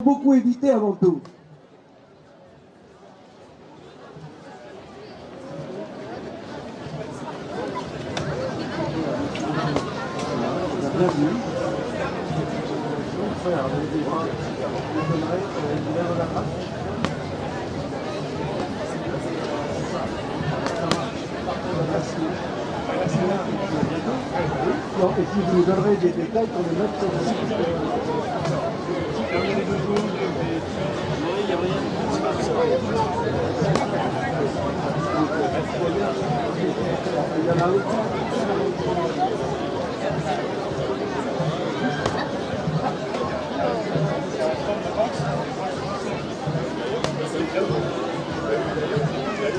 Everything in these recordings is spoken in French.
Beaucoup éviter avant tout. Bienvenue. Et puis vous nous donnerez des détails pour les mettre sur le site.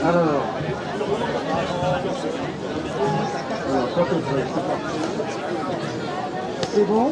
Alors, c'est bon?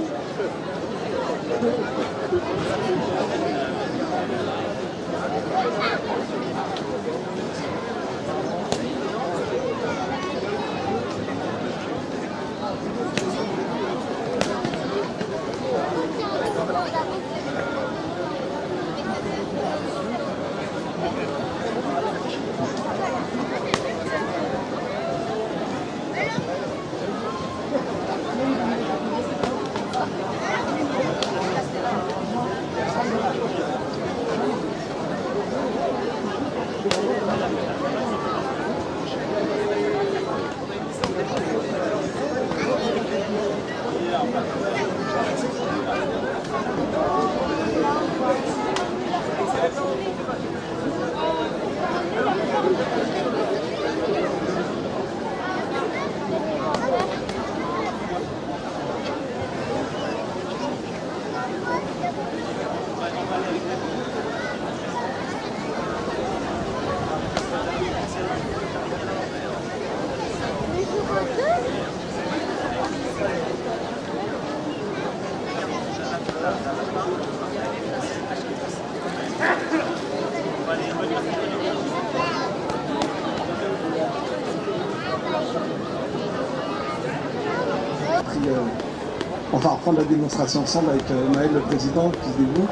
On va reprendre la démonstration ensemble avec Maël, le président, qui se dévoue.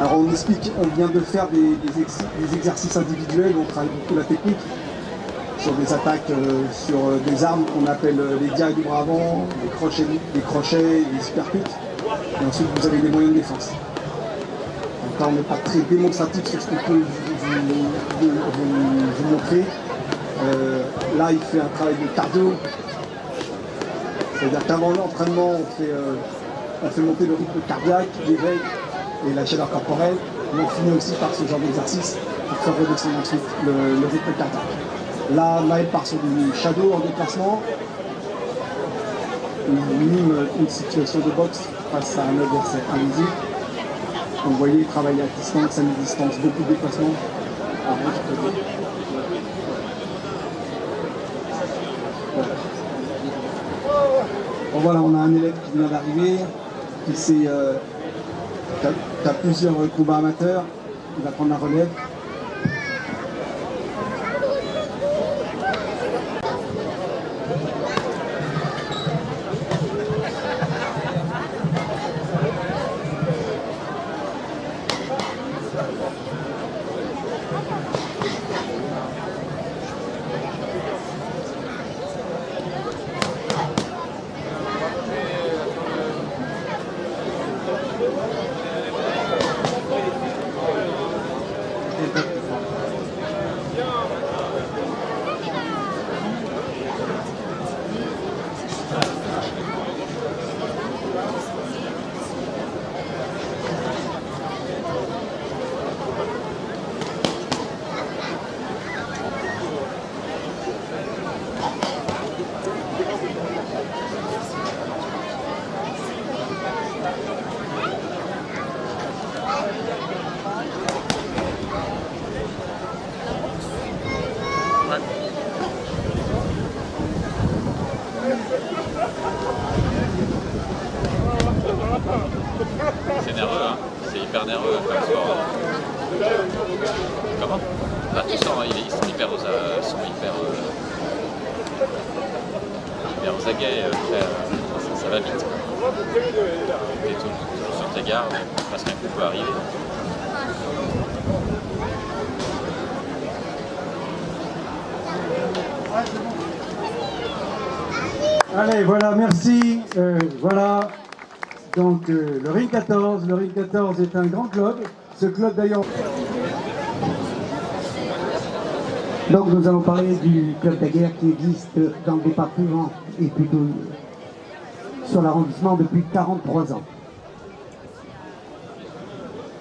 Alors on explique, on vient de faire des exercices individuels, on travaille beaucoup la technique sur des attaques sur des armes qu'on appelle les diags du bras avant, les crochets, les supercuts, et ensuite vous avez des moyens de défense. Donc là on n'est pas très démonstratif sur ce qu'on peut vous montrer. Là il fait un travail de cardio. C'est-à-dire qu'avant l'entraînement, on fait monter le rythme cardiaque, l'éveil et la chaleur corporelle. Mais on finit aussi par ce genre d'exercice pour faire redescendre ensuite le rythme cardiaque. Là, Maël part sur du shadow en déplacement. Il mime une situation de boxe face à un adversaire invisible. Donc, vous voyez, il travaille à distance, à mi-distance, beaucoup de déplacements. Bon, voilà, on a un élève qui vient d'arriver, qui a plusieurs combats amateurs, il va prendre la relève. hyper nerveux comme sport. Comment? Bah, tu sens, ils sont hyper aux aguets, ça va vite. Et tout, prends tes gardes parce qu'un coup peut arriver. Allez, voilà, merci. Voilà, donc le Ring 14. Le Ring 14 est un grand club. Ce club d'ailleurs... Donc nous allons parler du club Daguerre qui existe dans le département et plutôt sur l'arrondissement depuis 43 ans.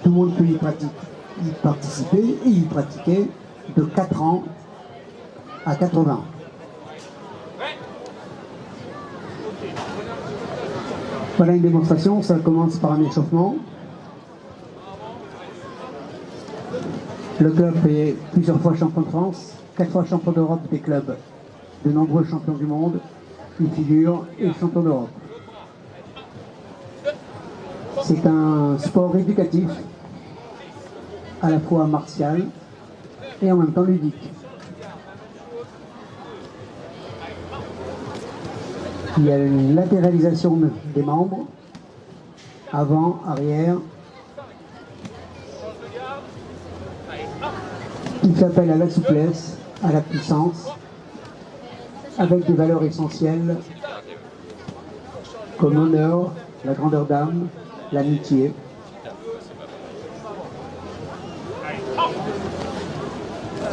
Tout le monde peut y participer et y pratiquer de 4 ans à 80 ans. Voilà une démonstration, ça commence par un échauffement. Le club est plusieurs fois champion de France, 4 fois champion d'Europe des clubs, de nombreux champions du monde, une figure et champion d'Europe. C'est un sport éducatif, à la fois martial et en même temps ludique. Il y a une latéralisation des membres, avant, arrière. Il fait appel à la souplesse, à la puissance, avec des valeurs essentielles comme l'honneur, la grandeur d'âme, l'amitié.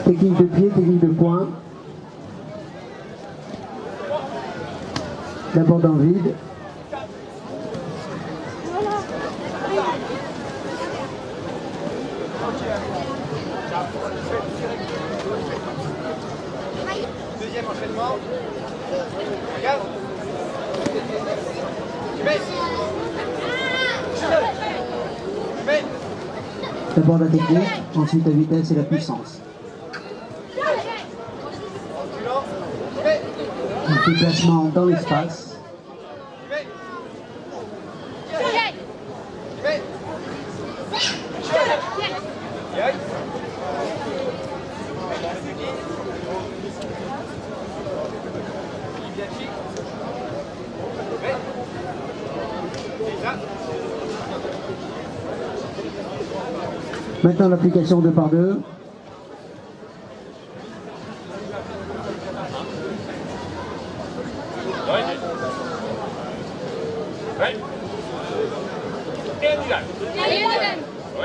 Technique de pied, technique de poing. D'abord dans le vide. Deuxième enchaînement. Regarde. D'abord la technique, ensuite la vitesse et la puissance. Un déplacement dans l'espace. Maintenant l'application 2 par 2.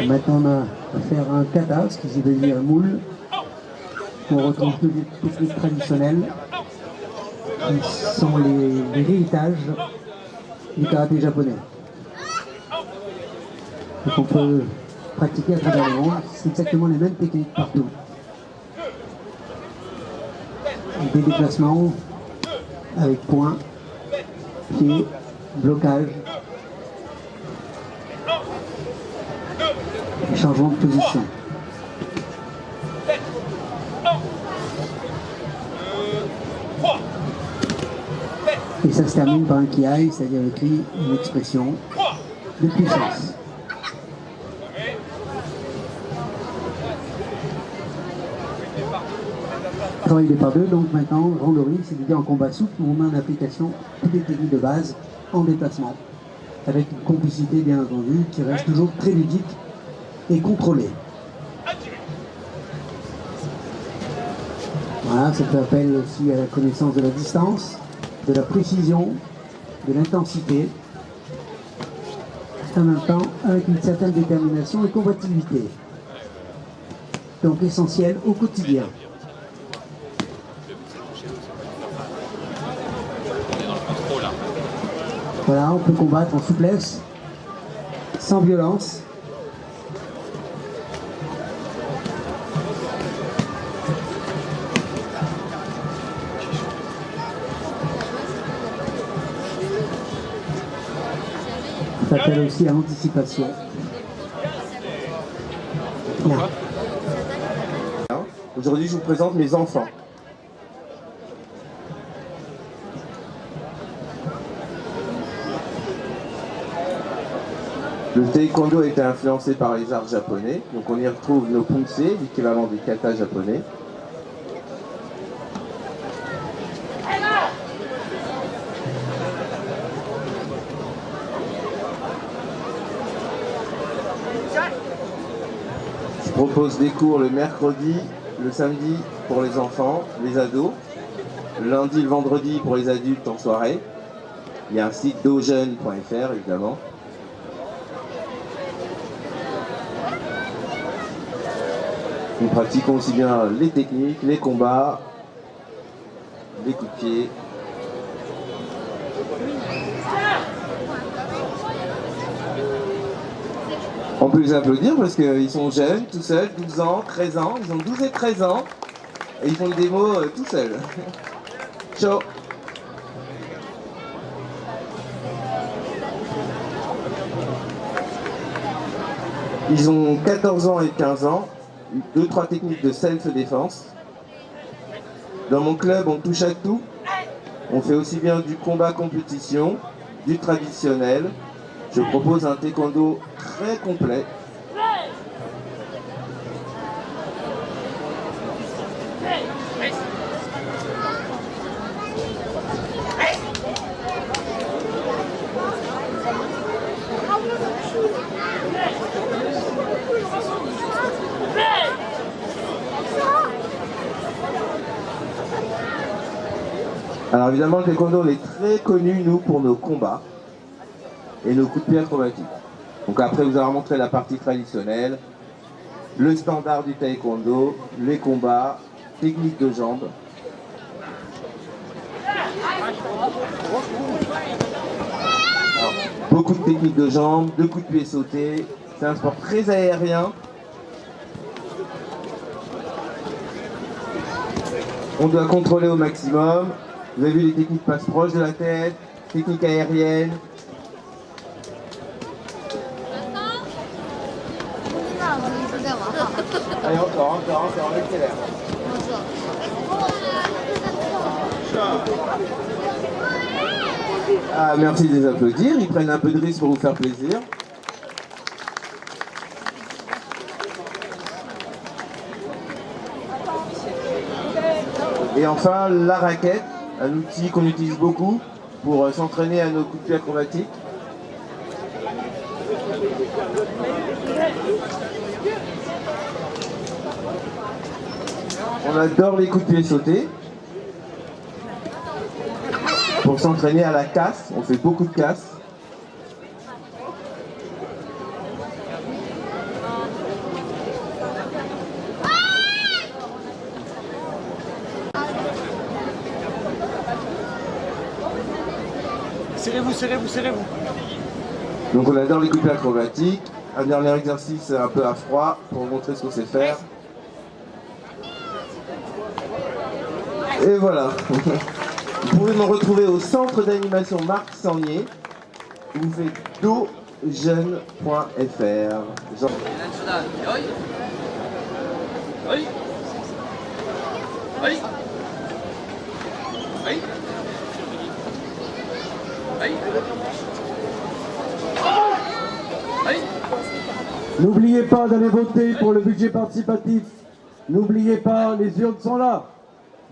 Maintenant on a à faire un kata, ce qui veut dire moule. On retrouve toutes les techniques traditionnelles qui sont les héritages du karaté japonais. Donc on peut pratiquer à travers le monde, c'est exactement les mêmes techniques partout. Des déplacements avec poing, pied, blocage, et changement de position. Et ça se termine par un kiai, c'est-à-dire le cri, une expression de puissance. Travail des par deux, donc maintenant, randori, c'est-à-dire en combat souple, où on met en application toutes les techniques de base en déplacement, avec une complicité bien entendu, qui reste toujours très ludique et contrôlée. Voilà, ça fait appel aussi à la connaissance de la distance, de la précision, de l'intensité, en même temps avec une certaine détermination et combativité. Donc essentiel au quotidien. Voilà, on peut combattre en souplesse, sans violence. Ça s'appelle aussi à l'anticipation. Aujourd'hui, je vous présente mes enfants. Le taekwondo a été influencé par les arts japonais, donc on y retrouve nos punse, l'équivalent des kata japonais. propose des cours le mercredi, le samedi pour les enfants, les ados, le lundi, le vendredi pour les adultes en soirée. Il y a un site dojeune.fr évidemment. Nous pratiquons aussi bien les techniques, les combats, les coups de pied. On peut les applaudir parce qu'ils sont jeunes, tout seuls, 12 ans, 13 ans. Ils ont 12 et 13 ans et ils font le démo tout seuls. Ciao. Ils ont 14 ans et 15 ans. 2-3 techniques de self-défense. Dans mon club, on touche à tout. On fait aussi bien du combat compétition, du traditionnel. Je propose un taekwondo très complet. Alors évidemment, le taekwondo on est très connu, nous, pour nos combats et nos coups de pied acrobatiques. Donc après vous avoir montré la partie traditionnelle, le standard du taekwondo, les combats, techniques de jambes. Alors, beaucoup de techniques de jambes, de coups de pied sautés. C'est un sport très aérien. On doit contrôler au maximum. Vous avez vu les techniques passe proche de la tête, technique aérienne. Allez, encore, on accélère. Ah, merci de les applaudir, ils prennent un peu de risque pour vous faire plaisir. Et enfin, la raquette, un outil qu'on utilise beaucoup pour s'entraîner à nos coups de pied acrobatiques. On adore les coups de pied sautés. Pour s'entraîner à la casse, on fait beaucoup de casse. Serrez-vous. Donc on adore les coups de pied acrobatiques. Un dernier exercice un peu à froid pour vous montrer ce qu'on sait faire. Et voilà. Vous pouvez me retrouver au centre d'animation Marc Sangnier. Vous faites dojeune.fr. N'oubliez pas d'aller voter pour le budget participatif. N'oubliez pas, les urnes sont là.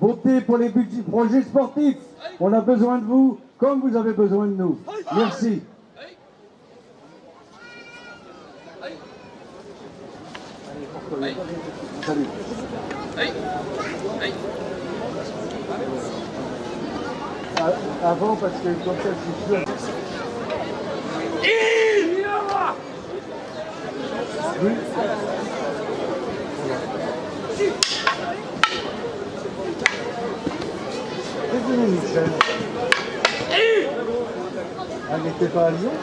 Votez pour les projets sportifs. On a besoin de vous comme vous avez besoin de nous. Merci. Salut. Avant, parce que comme ça, je suis sûr. Oui. C'est venu Michel. Elle n'était pas à Lyon?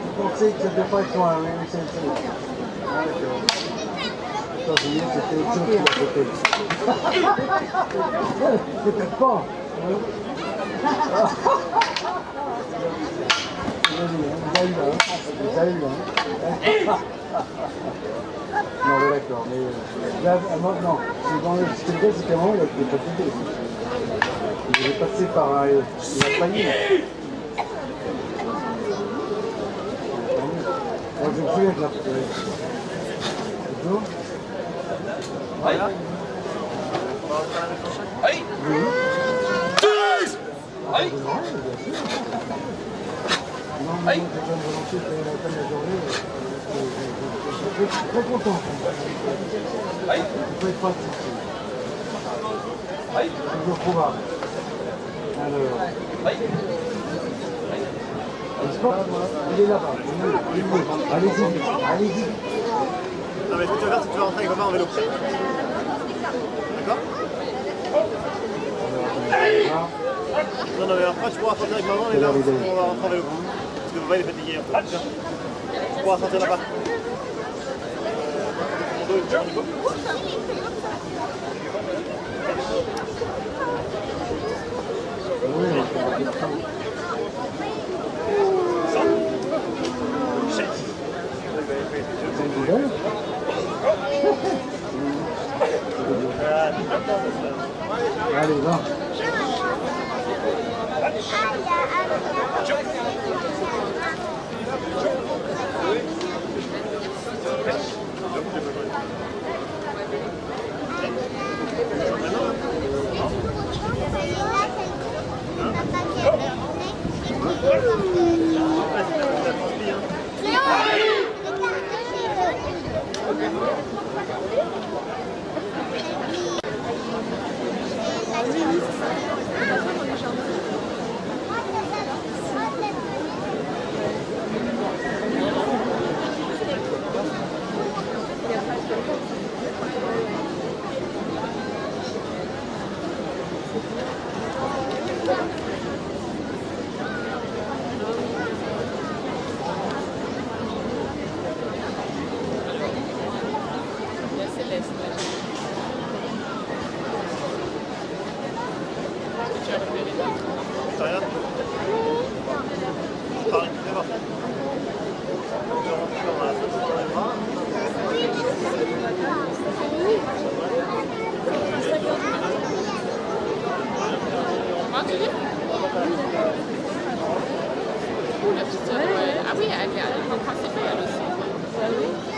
Vous pensez que ça ne devait pas être loin, oui, c'est c'était autre chose qui l'a voté. Peut-être pas. Vous avez eu, hein. Non, mais d'accord, mais là, non, ce que je dis, c'est qu'à un moment, il n'a pas quitté. Il est passé par un. Il a failli. Moi, je me souviens de la photo. Bonjour. Voilà. Allez. Tous. Allez. Allez. Je suis très content. Allez. Vous pouvez être parti. Allez. Toujours probable. Alors. Allez. Il est là-bas. Allez-y. Allez-y. Non mais ce que tu vas faire, c'est que tu vas rentrer avec papa en vélo. D'accord? Non, non, mais après tu pourras sortir avec maman et là on va rentrer en vélo. Parce que papa il est fatigué. Tu pourras sortir là-bas. Allez, va. T'as rien? Parle, viens voir. Tu vas rentrer dans la salle dans les bras. La petite, ouais. Ah oui, elle est en principe, elle aussi. Ah oui.